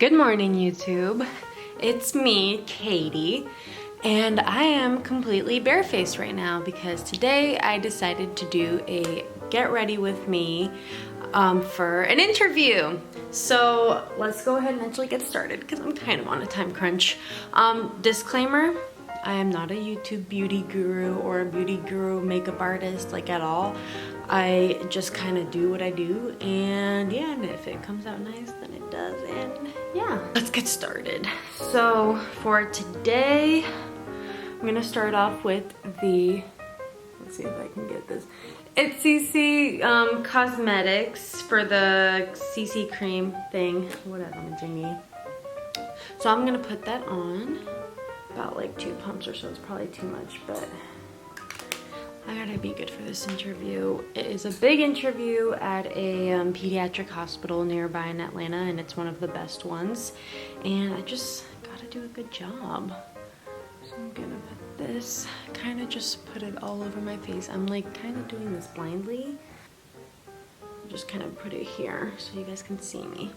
Good morning, YouTube. It's me, Katie, and I am completely barefaced right now because today I decided to do a get ready with me for an interview. So let's go ahead and actually get started because I'm kind of on a time crunch. Disclaimer, I am not a YouTube beauty guru or a beauty guru makeup artist, like at all. I just kind of do what I do, and yeah, and if it comes out nice, then it does, and yeah. Let's get started. So for today, I'm gonna start off with the, let's see if I can get this. It's CC Cosmetics for the CC cream thing, whatever, thingy. So I'm gonna put that on, about like 2 pumps or so. It's probably too much, but I gotta be good for this interview. It is a big interview at a pediatric hospital nearby in Atlanta, and it's one of the best ones. And I just gotta do a good job. So I'm gonna put this, kind of just put it all over my face. I'm like kind of doing this blindly. Just kind of put it here so you guys can see me.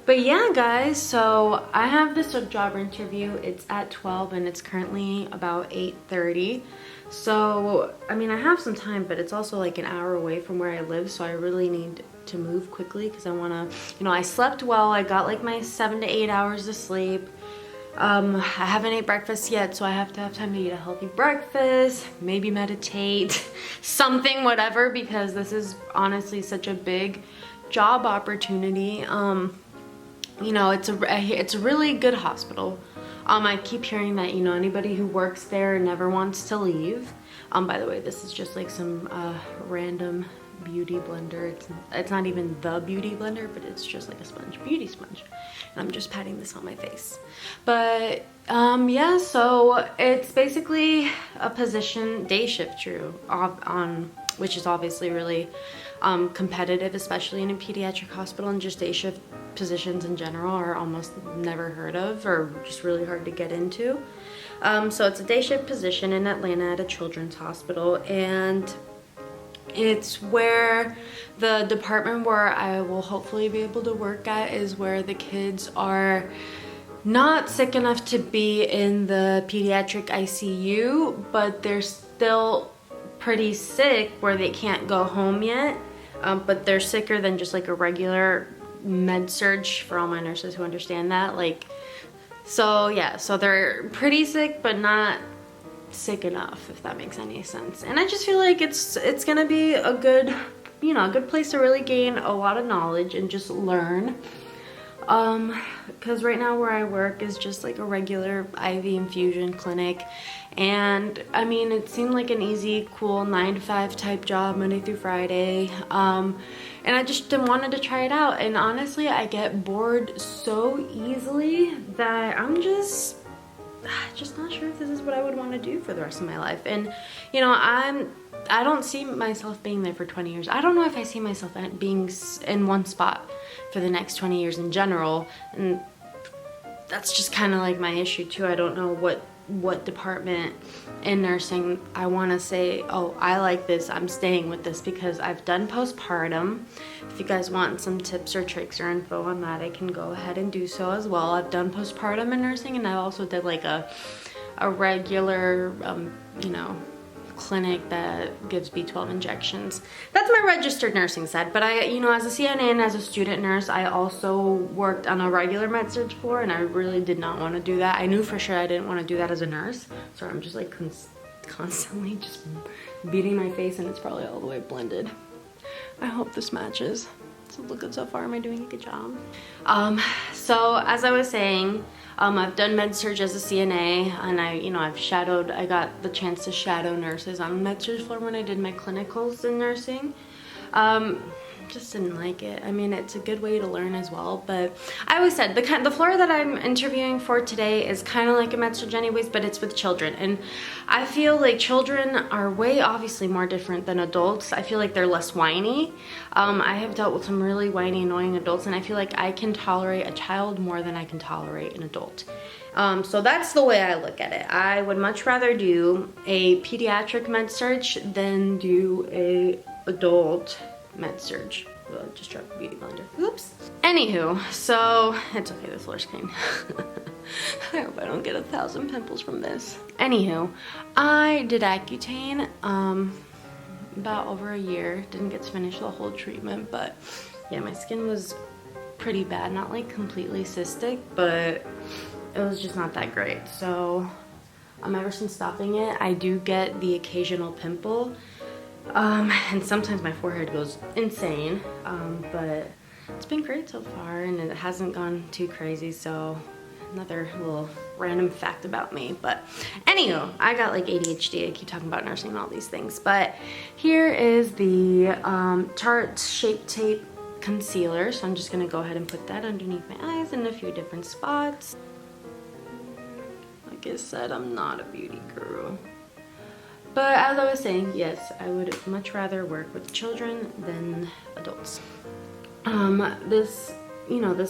But yeah, guys, so I have this job interview. It's at 12 and it's currently about 8:30. So, I mean, I have some time, but it's also like an hour away from where I live, so I really need to move quickly because I want to, you know, I slept well. I got like my 7 to 8 hours of sleep. I haven't ate breakfast yet, so I have to have time to eat a healthy breakfast, maybe meditate, something, whatever, because this is honestly such a big job opportunity. You know, it's a really good hospital. I keep hearing that, you know, anybody who works there never wants to leave. By the way, this is just like some random beauty blender. It's not even the beauty blender, but it's just like a sponge, beauty sponge. And I'm just patting this on my face. But yeah, so it's basically a position, day shift true, which is obviously really competitive, especially in a pediatric hospital, and just day shift positions in general are almost never heard of or just really hard to get into. So it's a day shift position in Atlanta at a children's hospital, and it's where the department where I will hopefully be able to work at is where the kids are not sick enough to be in the pediatric ICU, but they're still pretty sick where they can't go home yet, but they're sicker than just like a regular med surge, for all my nurses who understand that. Like, so yeah, so they're pretty sick but not sick enough, if that makes any sense. And I just feel like it's gonna be a good, you know, a good place to really gain a lot of knowledge and just learn, because right now where I work is just like a regular IV infusion clinic, and I mean, it seemed like an easy, cool 9-to-5 type job, Monday through Friday, and I just wanted to try it out. And honestly, I get bored so easily that I'm just not sure if this is what I would want to do for the rest of my life. And you know, I don't see myself being there for 20 years. I don't know if I see myself being in one spot for the next 20 years in general, and that's just kind of like my issue too. I don't know what department in nursing I want to say, oh, I like this, I'm staying with this, because I've done postpartum. If you guys want some tips or tricks or info on that, I can go ahead and do so as well. I've done postpartum in nursing, and I also did like a regular you know, clinic that gives B12 injections. That's my registered nursing side, but I, you know, as a CNA and as a student nurse, I also worked on a regular med surg floor, and I really did not want to do that. I knew for sure I didn't want to do that as a nurse, so I'm just like constantly just beating my face, and it's probably all the way blended. I hope this matches. Does it look good so far? Am I doing a good job? So as I was saying, I've done med surg as a CNA, and I got the chance to shadow nurses on the med surg floor when I did my clinicals in nursing. Just didn't like it. I mean, it's a good way to learn as well, but I always said the floor that I'm interviewing for today is kind of like a med surg anyways, but it's with children, and I feel like children are way obviously more different than adults. I feel like they're less whiny. I have dealt with some really whiny, annoying adults, and I feel like I can tolerate a child more than I can tolerate an adult. So that's the way I look at it. I would much rather do a pediatric med surg than do a adult med surg. just dropped the beauty blender. Oops. Anywho, so it's okay, the floor's clean. I hope I don't get 1,000 pimples from this. Anywho, I did Accutane about over a year. Didn't get to finish the whole treatment, but yeah, my skin was pretty bad. Not like completely cystic, but it was just not that great. So ever since stopping it, I do get the occasional pimple. And sometimes my forehead goes insane, but it's been great so far, and it hasn't gone too crazy. So another little random fact about me. But anywho, I got like ADHD. I keep talking about nursing and all these things, but here is the Tarte Shape Tape concealer. So I'm just gonna go ahead and put that underneath my eyes in a few different spots. Like I said, I'm not a beauty guru. But as I was saying, yes, I would much rather work with children than adults. This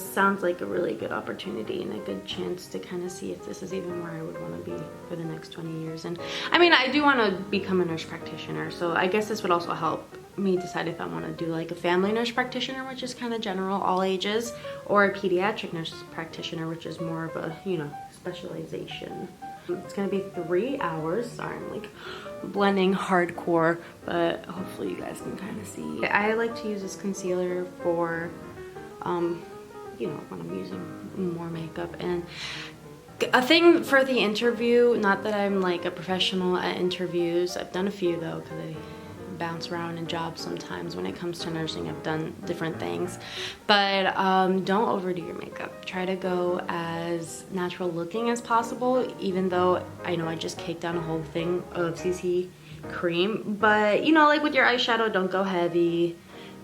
sounds like a really good opportunity and a good chance to kind of see if this is even where I would want to be for the next 20 years. And I mean, I do want to become a nurse practitioner, so I guess this would also help me decide if I want to do like a family nurse practitioner, which is kind of general, all ages, or a pediatric nurse practitioner, which is more of a, specialization. It's gonna be 3 hours. Sorry, I'm like blending hardcore, but hopefully you guys can kind of see. I like to use this concealer for, when I'm using more makeup. And a thing for the interview, not that I'm like a professional at interviews. I've done a few though, because I bounce around in jobs sometimes. When it comes to nursing, I've done different things, but don't overdo your makeup. Try to go as natural looking as possible, even though I know I just caked down a whole thing of CC cream. But like with your eyeshadow, don't go heavy,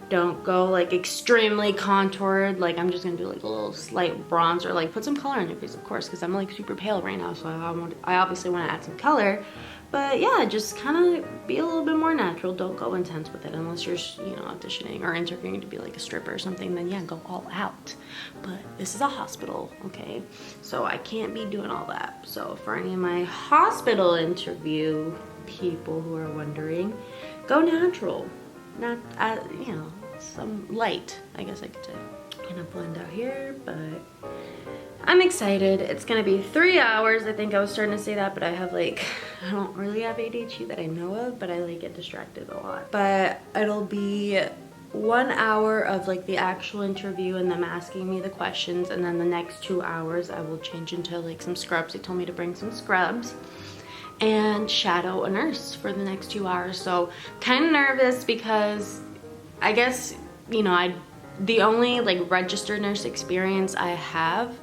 don't go like extremely contoured. Like I'm just gonna do like a little slight bronzer, like put some color on your face, of course, because I'm like super pale right now, so I obviously want to add some color. But yeah, just kind of be a little bit more natural. Don't go intense with it unless you're, auditioning or interviewing to be like a stripper or something. Then yeah, go all out. But this is a hospital, okay? So I can't be doing all that. So for any of my hospital interview people who are wondering, go natural. Not, some light, I guess I could say. Gonna blend out here, but I'm excited. It's gonna be 3 hours. I think I was starting to say that, but I don't really have ADHD that I know of, but I like get distracted a lot. But it'll be 1 hour of like the actual interview and them asking me the questions, and then the next 2 hours I will change into like some scrubs. They told me to bring some scrubs and shadow a nurse for the next 2 hours. So kind of nervous because I guess, the only like registered nurse experience I have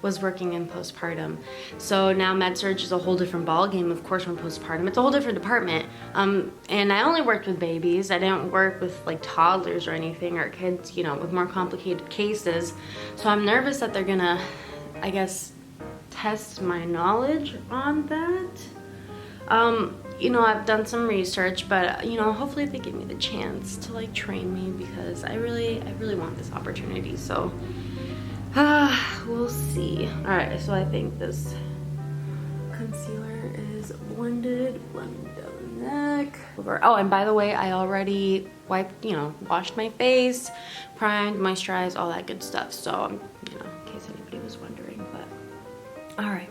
was working in postpartum. So now med-surg is a whole different ball game, of course. From postpartum, it's a whole different department. And I only worked with babies. I didn't work with like toddlers or anything, or kids, with more complicated cases. So I'm nervous that they're gonna, I guess, test my knowledge on that. I've done some research, but hopefully they give me the chance to like train me, because I really want this opportunity. So we'll see. All right, so I think this concealer is blended. Blend down the neck. Oh, and by the way, I already wiped, washed my face, primed, moisturized, all that good stuff. So, in case anybody was wondering. But all right.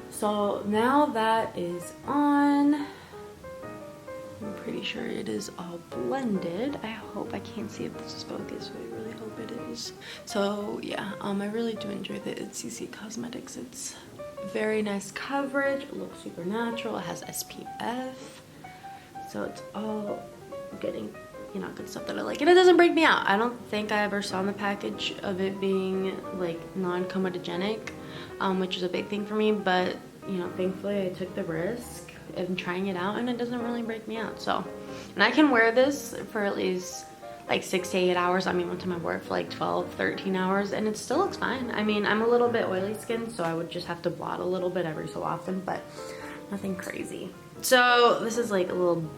So now that is on, I'm pretty sure it is all blended. I hope, I can't see if this is focused, but I really hope it is. So yeah, I really do enjoy the CC Cosmetics. It's very nice coverage. It looks super natural. It has SPF. So it's all getting, good stuff that I like. And it doesn't break me out. I don't think I ever saw in the package of it being like non-comedogenic, which is a big thing for me. But, thankfully I took the risk of trying it out, and it doesn't really break me out. So, and I can wear this for at least like 6 to 8 hours. I mean, one time I wore it for like 12, 13 hours, and it still looks fine. I mean, I'm a little bit oily skin, so I would just have to blot a little bit every so often, but nothing crazy. So this is like a little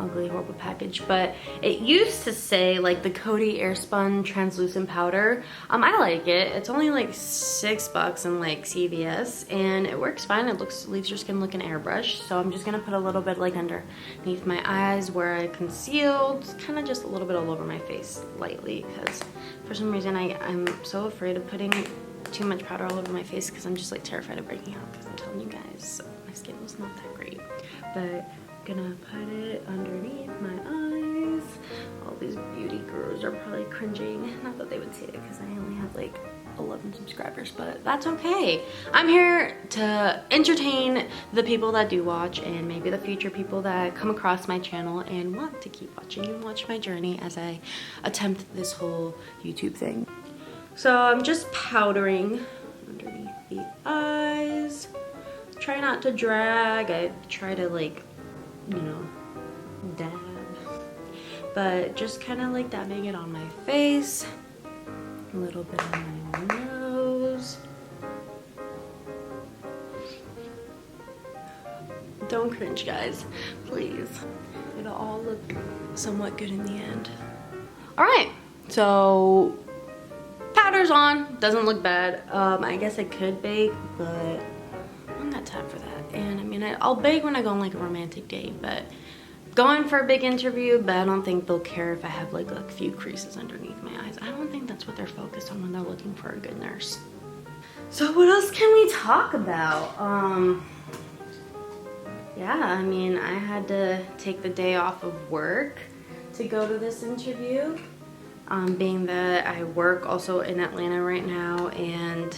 ugly, horrible package, but it used to say like the Coty Airspun translucent powder. I like it. It's only like $6 in like CVS, and it works fine. It leaves your skin looking airbrushed. So I'm just gonna put a little bit like underneath my eyes where I concealed, kind of just a little bit all over my face lightly, because for some reason I'm so afraid of putting too much powder all over my face because I'm just like terrified of breaking out, because I'm telling you guys, my skin was not that great. But I'm gonna put it underneath my eyes. All these beauty gurus are probably cringing. Not that they would see it because I only have like 11 subscribers, but that's okay. I'm here to entertain the people that do watch, and maybe the future people that come across my channel and want to keep watching and watch my journey as I attempt this whole YouTube thing. So I'm just powdering underneath the eyes. Try not to drag. I try to like, you know, dab. But just kind of like dabbing it on my face. A little bit on my nose. Don't cringe, guys, please. It'll all look somewhat good in the end. All right, so powder's on, doesn't look bad. I guess I could bake, but I don't got time for that. And I mean, I'll bake when I go on like a romantic date, but going for a big interview, but I don't think they'll care if I have like a few creases underneath my eyes. I don't think that's what they're focused on when they're looking for a good nurse. So what else can we talk about? Yeah, I mean, I had to take the day off of work to go to this interview. Being that I work also in Atlanta right now, and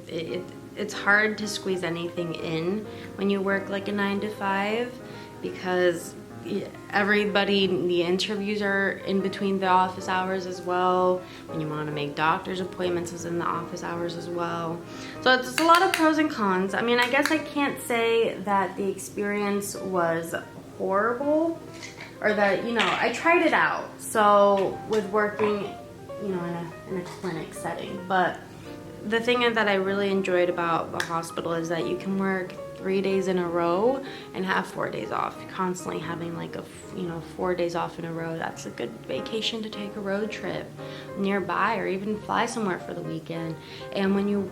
it's hard to squeeze anything in when you work like a 9 to 5, because everybody, the interviews are in between the office hours as well. When you want to make doctor's appointments, is in the office hours as well. So it's a lot of pros and cons. I mean, I guess I can't say that the experience was horrible, or that, you know, I tried it out. So with working, you know, in a clinic setting. But the thing that I really enjoyed about the hospital is that you can work 3 days in a row and have 4 days off. Constantly having like 4 days off in a row. That's a good vacation to take a road trip nearby, or even fly somewhere for the weekend. And you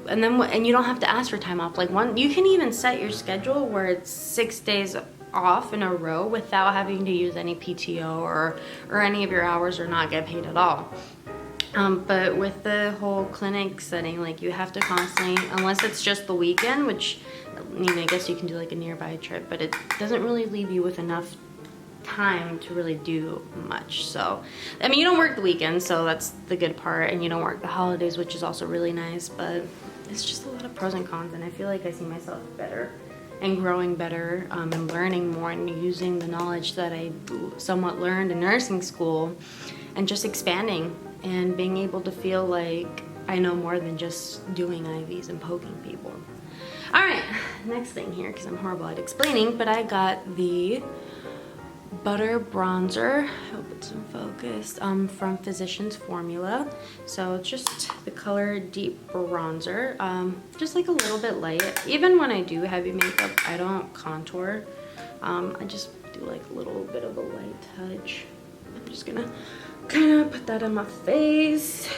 don't have to ask for time off. Like you can even set your schedule where it's 6 days off in a row without having to use any PTO or any of your hours, or not get paid at all. But with the whole clinic setting, like you have to constantly, unless it's just the weekend, which, I mean, I guess you can do like a nearby trip, but it doesn't really leave you with enough time to really do much. So, I mean, you don't work the weekend, so that's the good part, and you don't work the holidays, which is also really nice, but it's just a lot of pros and cons, and I feel like I see myself better and growing better, and learning more, and using the knowledge that I somewhat learned in nursing school, and just expanding and being able to feel like I know more than just doing IVs and poking people. All right, next thing here, because I'm horrible at explaining, but I got the butter bronzer. I hope it's in focus. From Physicians Formula. So it's just the color Deep Bronzer. Just like a little bit light. Even when I do heavy makeup, I don't contour. I just do like a little bit of a light touch. I'm just gonna kind of put that on my face,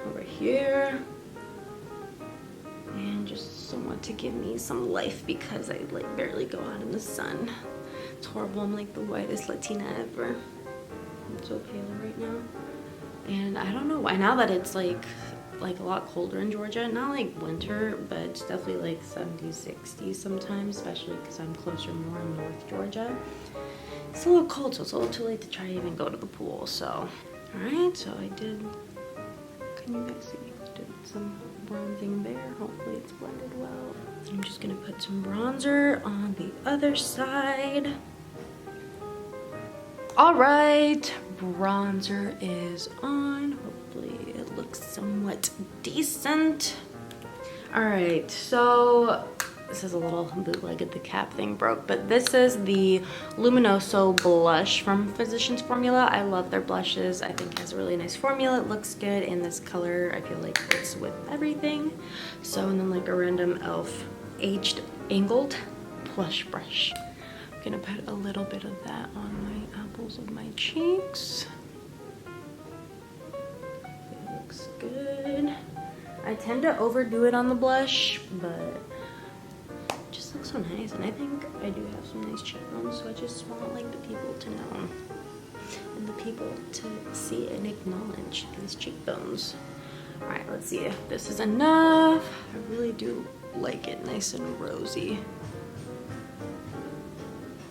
over here, and just somewhat to give me some life, because I like barely go out in the sun. It's horrible. I'm like the whitest Latina ever. I'm so pale right now. And I don't know why, now that it's like a lot colder in Georgia, not like winter, but it's definitely like 70s, 60s sometimes, especially because I'm closer more in North Georgia. It's a little cold, so it's a little too late to try to even go to the pool. So, alright, so I did, can you guys see? Did some bronzing there. Hopefully it's blended well. I'm just gonna put some bronzer on the other side. Alright, bronzer is on. Hopefully it looks somewhat decent. Alright, so this is a little bootlegged, the cap thing broke, but this is the Luminoso blush from Physicians Formula. I love their blushes. I think it has a really nice formula. It looks good, and this color I feel like fits with everything. So, and then like a random e.l.f. aged angled blush brush. I'm gonna put a little bit of that on my apples of my cheeks. It looks good. I tend to overdo it on the blush, but it just looks so nice. And I think I do have some nice cheekbones, so I just want like the people to know and the people to see and acknowledge these cheekbones. All right, let's see if this is enough. I really do like it nice and rosy.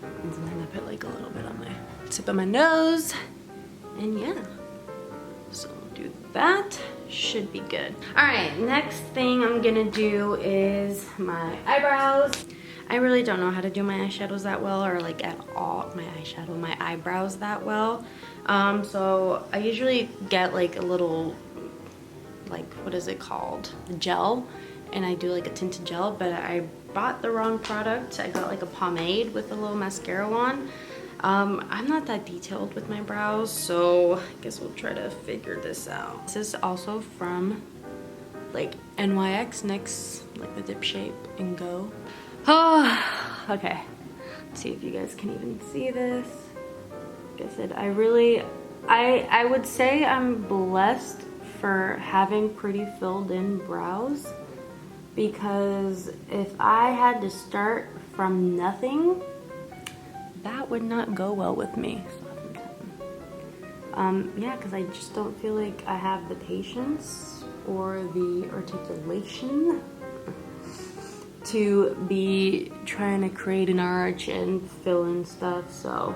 And then I'm gonna put like a little bit on my tip of my nose. And yeah, so do that, should be good. All right, next thing I'm gonna do is my eyebrows. I really don't know how to do my eyeshadows that well, or like at all my eyebrows that well. So I usually get like a little, like, what is it called? Gel, and I do like a tinted gel, but I bought the wrong product. I got like a pomade with a little mascara on. I'm not that detailed with my brows, so I guess we'll try to figure this out. This is also from like NYX, NYX, like the Dip Shape and Go. Oh, okay. Let's see if you guys can even see this. Like I said, I would say I'm blessed for having pretty filled in brows, because if I had to start from nothing, that would not go well with me. Yeah, because I just don't feel like I have the patience or the articulation to be trying to create an arch and fill in stuff. So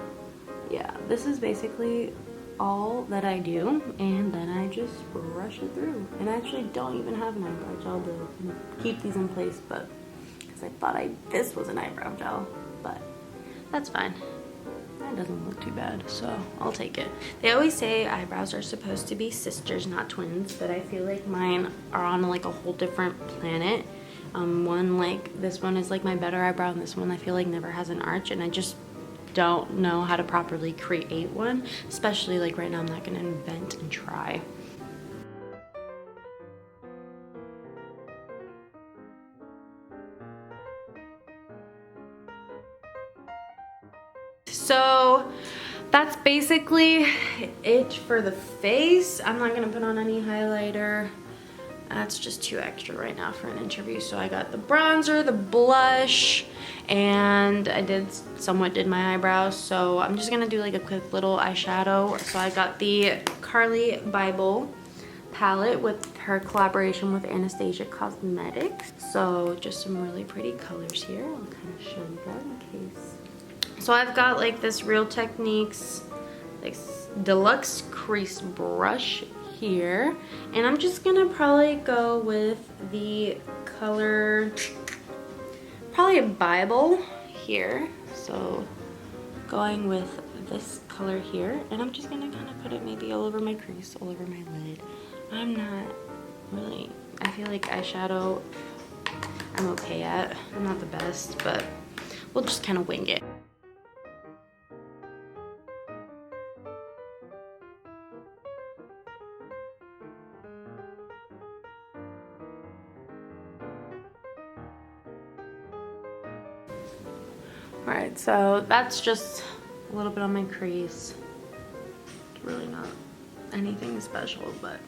yeah, this is basically all that I do, and then I just brush it through. And I actually don't even have an eyebrow gel to keep these in place, but because I thought this was an eyebrow gel, but that's fine. That doesn't look too bad, so I'll take it. They always say eyebrows are supposed to be sisters, not twins, but I feel like mine are on like a whole different planet. One, like this one is like my better eyebrow, and this one I feel like never has an arch, and I just don't know how to properly create one, especially like right now. I'm not gonna invent and try. So that's basically it for the face. I'm not gonna put on any highlighter. That's just too extra right now for an interview. So I got the bronzer, the blush, and I somewhat did my eyebrows. So I'm just gonna do like a quick little eyeshadow. So I got the Carly Bible palette with her collaboration with Anastasia Cosmetics. So just some really pretty colors here. I'll kind of show you that in case. So I've got like this Real Techniques like deluxe crease brush here, and I'm just gonna probably go with the color, probably a Bible here. So going with this color here, and I'm just gonna kind of put it maybe all over my crease, all over my lid. I'm not really, I feel like eyeshadow I'm okay at. I'm not the best, but we'll just kind of wing it. Alright, so that's just a little bit on my crease. Really not anything special, but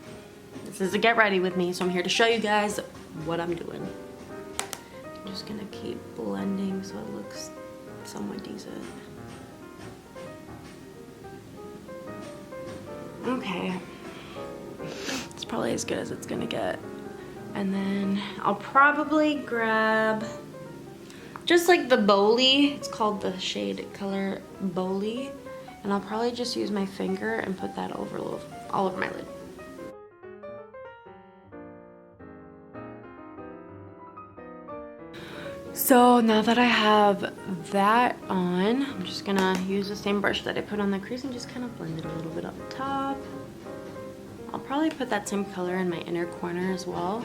this is a get ready with me, so I'm here to show you guys what I'm doing. I'm just gonna keep blending so it looks somewhat decent. Okay, it's probably as good as it's gonna get. And then I'll probably grab just like the Boli, it's called the shade color Boli, and I'll probably just use my finger and put that over all over my lid. So now that I have that on, I'm just gonna use the same brush that I put on the crease and just kind of blend it a little bit up top. I'll probably put that same color in my inner corner as well.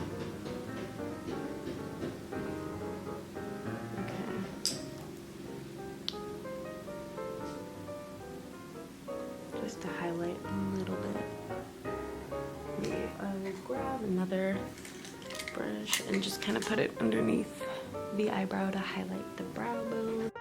To highlight a little bit. Maybe I'll grab another brush and just kind of put it underneath the eyebrow to highlight the brow bone.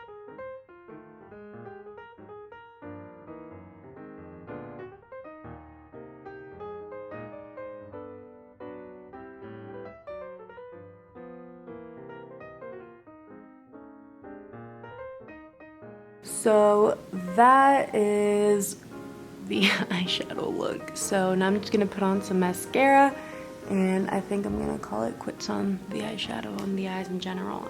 So that is the eyeshadow look. So now I'm just gonna put on some mascara, and I think I'm gonna call it quits on the eyeshadow on the eyes in general.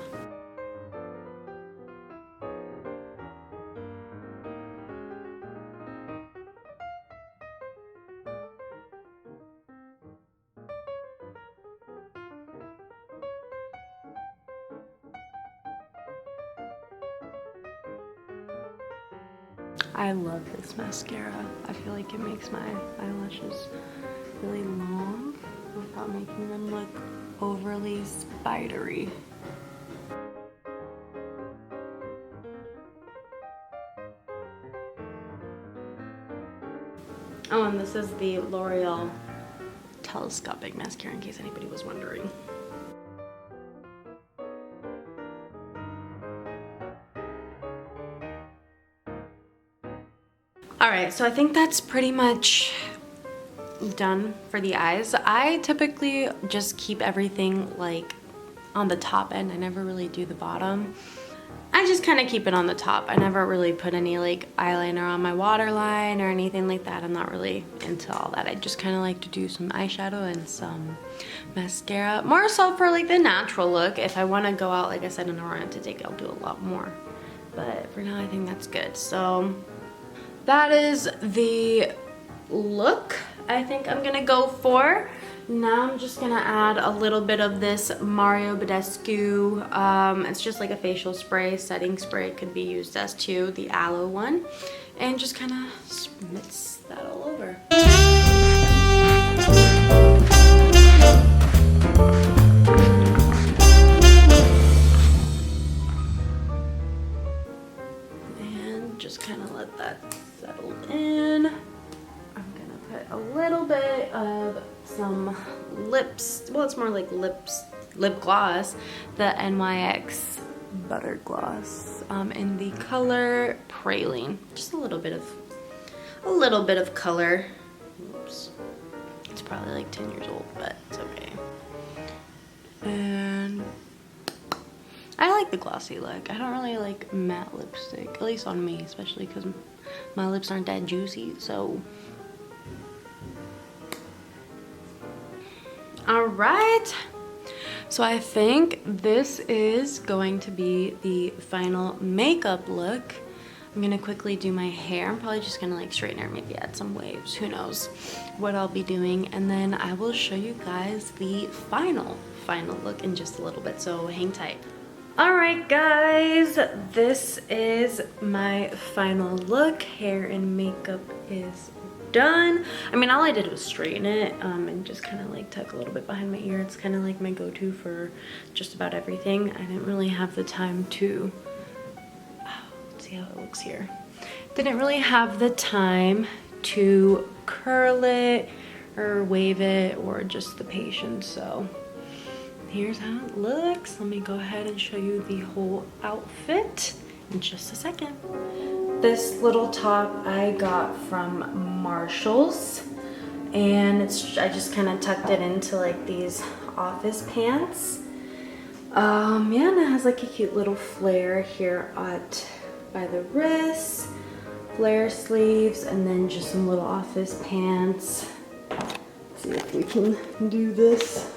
I love this mascara. I feel like it makes my eyelashes really long without making them look overly spidery. Oh, and this is the L'Oreal telescopic mascara in case anybody was wondering. Alright, so I think that's pretty much done for the eyes. I typically just keep everything like on the top end. I never really do the bottom. I just kind of keep it on the top. I never really put any like eyeliner on my waterline or anything like that. I'm not really into all that. I just kind of like to do some eyeshadow and some mascara. More so for like the natural look. If I want to go out, like I said, in a romantic, I'll do a lot more. But for now, I think that's good. So that is the look I think I'm gonna go for. Now I'm just gonna add a little bit of this Mario Badescu. It's just like a facial spray, setting spray. It could be used as too, the aloe one. And just kind of mix that all over. And just kind of let that settle in. I'm gonna put a little bit of some lips, well, it's more like lip gloss, the NYX Butter Gloss in the color Praline. Just a little bit of color. Oops. It's probably like 10 years old, but it's okay. And I like the glossy look. I don't really like matte lipstick, at least on me, especially because my lips aren't that juicy, so. All right, so I think this is going to be the final makeup look. I'm gonna quickly do my hair. I'm probably just gonna like straighten it, maybe add some waves, who knows what I'll be doing. And then I will show you guys the final look in just a little bit, so hang tight. All right, guys, this is my final look. Hair and makeup is done. I mean, all I did was straighten it and just kind of like tuck a little bit behind my ear. It's kind of like my go-to for just about everything. I didn't really have the time to, let's see how it looks here. Didn't really have the time to curl it or wave it or just the patience, so here's how it looks. Let me go ahead and show you the whole outfit in just a second. This little top I got from Marshall's, and I just kind of tucked it into like these office pants. Yeah, and it has like a cute little flare here by the wrist, flare sleeves, and then just some little office pants. Let's see if we can do this.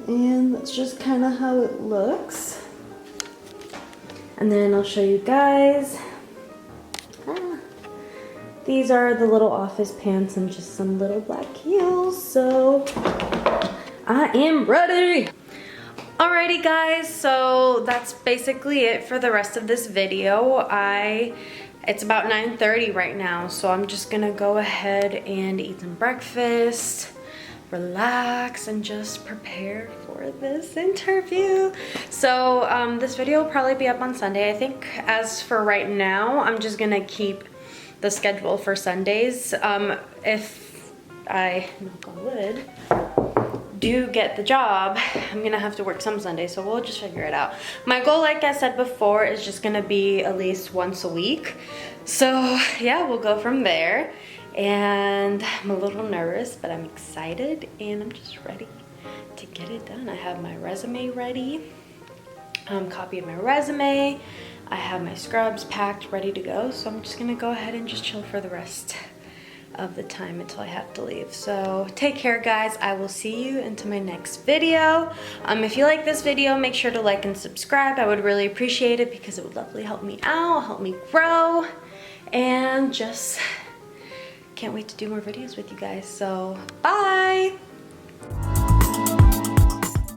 And that's just kind of how it looks. And then I'll show you guys. These are the little office pants and just some little black heels. So I am ready. Alrighty guys, so that's basically it for the rest of this video. It's about 9:30 right now, so I'm just gonna go ahead and eat some breakfast, relax, and just prepare for this interview. So this video will probably be up on Sunday. I think as for right now, I'm just gonna keep the schedule for Sundays. If I, knock on wood, do get the job, I'm gonna have to work some Sundays, so we'll just figure it out. My goal, like I said before, is just gonna be at least once a week. So yeah, we'll go from there. And I'm a little nervous, but I'm excited and I'm just ready to get it done. I have my resume ready, copy of my resume, I have my scrubs packed, ready to go. So I'm just gonna go ahead and just chill for the rest of the time until I have to leave. So take care, guys. I will see you into my next video. If you like this video, make sure to like and subscribe. I would really appreciate it because it would definitely help me out, help me grow, and just can't wait to do more videos with you guys. So bye.